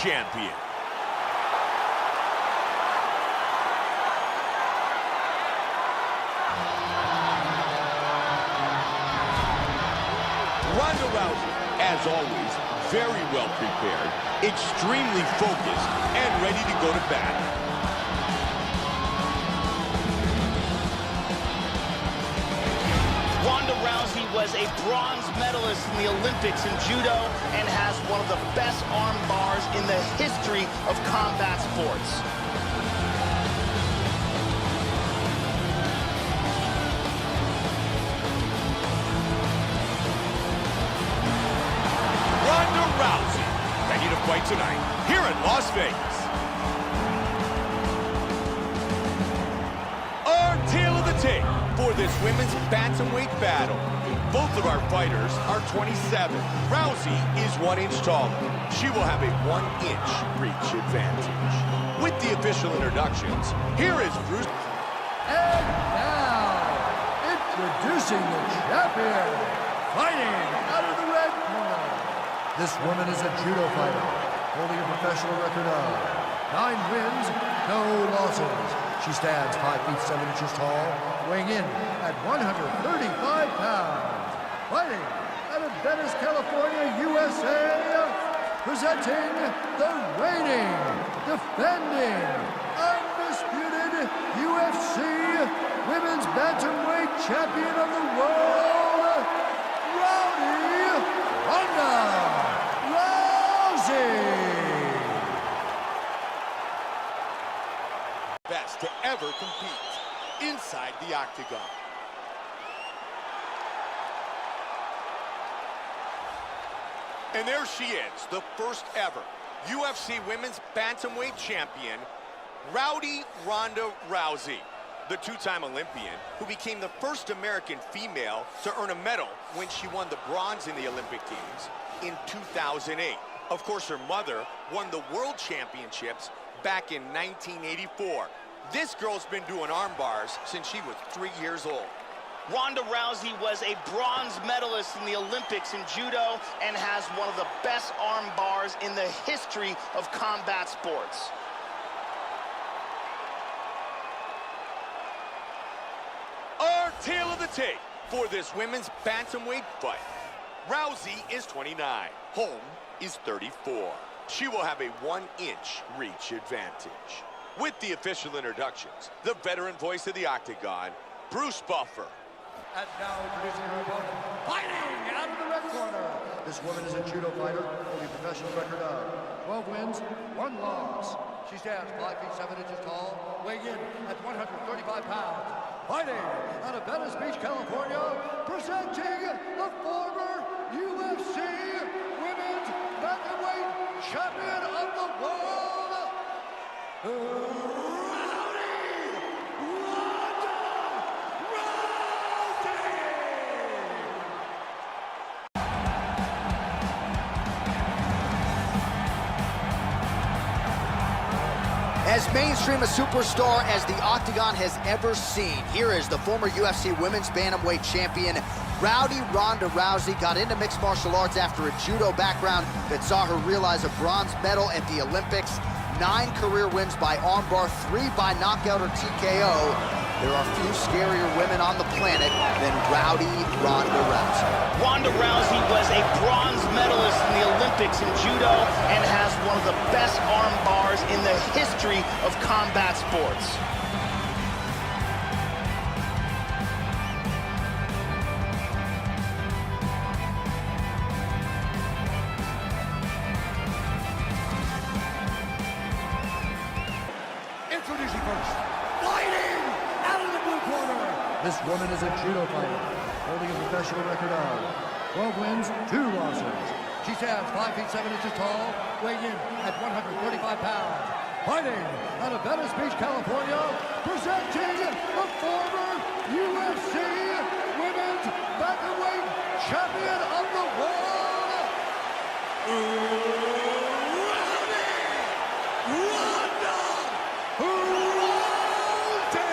champion. Ronda Rousey, as always, very well prepared, extremely focused, and ready to go to battle. Ronda Rousey was a bronze medalist in the Olympics in judo and has one of the best arm bars in the history of combat sports. Ronda Rousey, ready to fight tonight here in Las Vegas. Our tale of the tape for this women's bantamweight battle. Both of our fighters are 27. Rousey is 1 inch taller. She will have a 1-inch reach advantage. With the official introductions, here is Bruce. And now, introducing the champion, fighting out of the red corner. This woman is a judo fighter, holding a professional record of 9 wins, no losses. She stands 5 feet 7 inches tall, weighing in at 135 pounds. Fighting out of Venice, California, USA, presenting the reigning, defending, undisputed UFC Women's Bantamweight Champion of the World, Ronda Rousey. Best to ever compete inside the octagon. And there she is, the first ever UFC Women's Bantamweight Champion, Ronda Rousey, the 2-time Olympian who became the first American female to earn a medal when she won the bronze in the Olympic Games in 2008. Of course, her mother won the World Championships back in 1984. This girl's been doing arm bars since she was 3 years old. Ronda Rousey was a bronze medalist in the Olympics in judo and has one of the best arm bars in the history of combat sports. Our tale of the tape for this women's bantamweight fight. Rousey is 29. Home is 34. She will have a 1-inch reach advantage. With the official introductions, the veteran voice of the octagon, Bruce Buffer. And now introducing her opponent, fighting out of the red corner. This woman is a judo fighter, holding a professional record of 12 wins, 1 loss. She stands 5 feet 7 inches tall, weighing in at 135 pounds. Fighting out of Venice Beach, California, presenting the former UFC Women's Bantamweight Champion of the World, As mainstream a superstar as the Octagon has ever seen, here is the former UFC Women's Bantamweight Champion, Ronda Rousey. Got into mixed martial arts after a judo background that saw her realize a bronze medal at the Olympics. 9 career wins by armbar, 3 by knockout or TKO. There are few scarier women on the planet than Ronda Rousey. Ronda Rousey was a bronze medalist in the Olympics in judo and has one of the best arm bars in the history of combat sports. Introducing first, fighting out of the blue corner. This woman is a judo fighter, holding a professional record of 12 wins, 2 losses. She stands 5 feet 7 inches tall, weighing in at 135 pounds. Fighting out of Venice Beach, California, presenting the former UFC Women's Bantamweight Champion of the World, Ronda Rousey.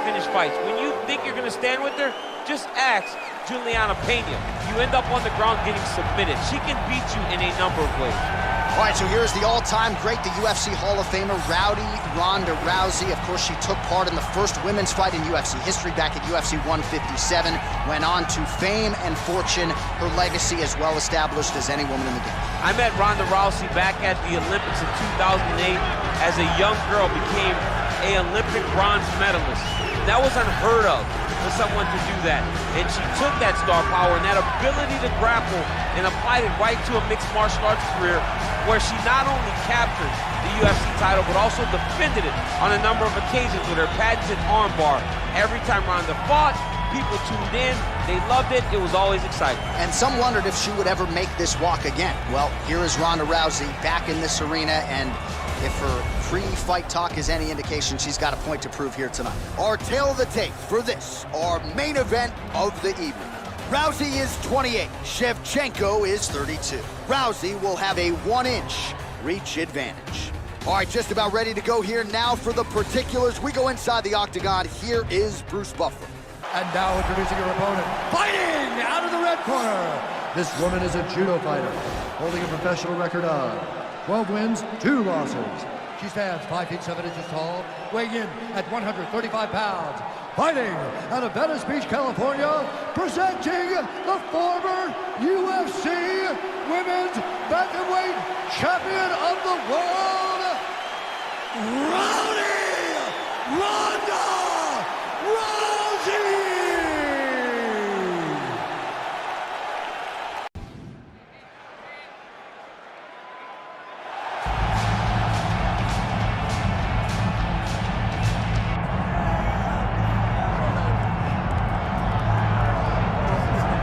Finish fights. When you think you're going to stand with her, Just ask Juliana Pena. You end up on the ground getting submitted. She can beat you in a number of ways. All right, so here's the all-time great, the UFC Hall of Famer, Ronda Rousey. Of course, she took part in the first women's fight in UFC history back at UFC 157, went on to fame and fortune, her legacy as well established as any woman in the game. I met Ronda Rousey back at the Olympics in 2008. As a young girl, became an Olympic bronze medalist. That was unheard of for someone to do that. And she took that star power and that ability to grapple and applied it right to a mixed martial arts career, where she not only captured the UFC title, but also defended it on a number of occasions with her patented armbar. Every time Ronda fought, people tuned in, they loved it, it was always exciting. And some wondered if she would ever make this walk again. Well, here is Ronda Rousey back in this arena, and if her pre-fight talk is any indication, she's got a point to prove here tonight. Our tale of the tape for this, our main event of the evening. Rousey is 28, Shevchenko is 32. Rousey will have a 1-inch reach advantage. All right, just about ready to go here now for the particulars. We go inside the octagon. Here is Bruce Buffer. And now introducing her opponent, fighting out of the red corner. This woman is a judo fighter, holding a professional record of 12 wins, 2 losses. She stands 5 feet 7 inches tall, weighing in at 135 pounds. Fighting out of Venice Beach, California, presenting the former UFC Women's Bantamweight Champion of the World, Ronda Rousey!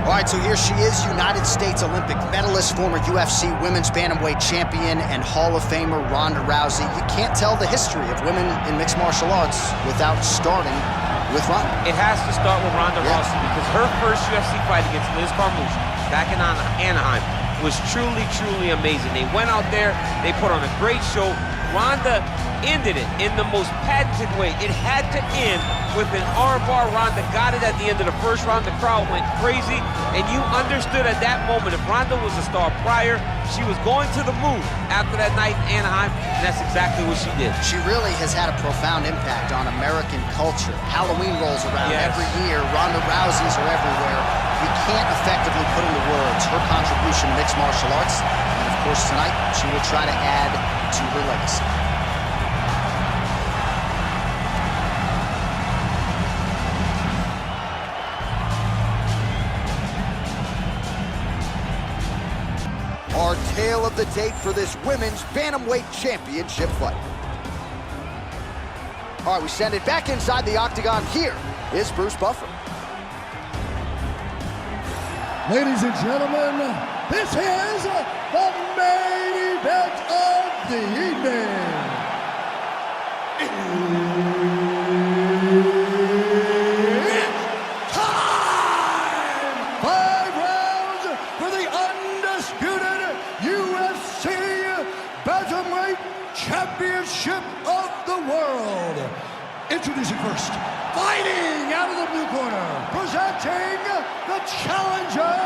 All right, so here she is, United States Olympic medalist, former UFC Women's Bantamweight Champion, and Hall of Famer Ronda Rousey. You can't tell the history of women in mixed martial arts without starting with Ronda. It has to start with Ronda Rousey, because her first UFC fight against Liz Carmouche back in Anaheim was truly, truly amazing. They went out there, they put on a great show. Ronda ended it in the most patented way. It had to end with an armbar. Ronda got it at the end of the first round. The crowd went crazy, and you understood at that moment, if Ronda was a star prior, she was going to the moon after that night in Anaheim, and that's exactly what she did. She really has had a profound impact on American culture. Halloween rolls around every year. Ronda Rouseys are everywhere. You can't effectively put into words her contribution to mixed martial arts, and of course tonight she will try to add to her legacy. Our tale of the tape for this women's bantamweight championship fight. All right, we send it back inside the octagon. Here is Bruce Buffer. Ladies and gentlemen, this is the main event of the evening. It's time! 5 rounds for the undisputed UFC Bantamweight Championship of the world. Introducing first, fighting out of the blue corner, presenting the challenger,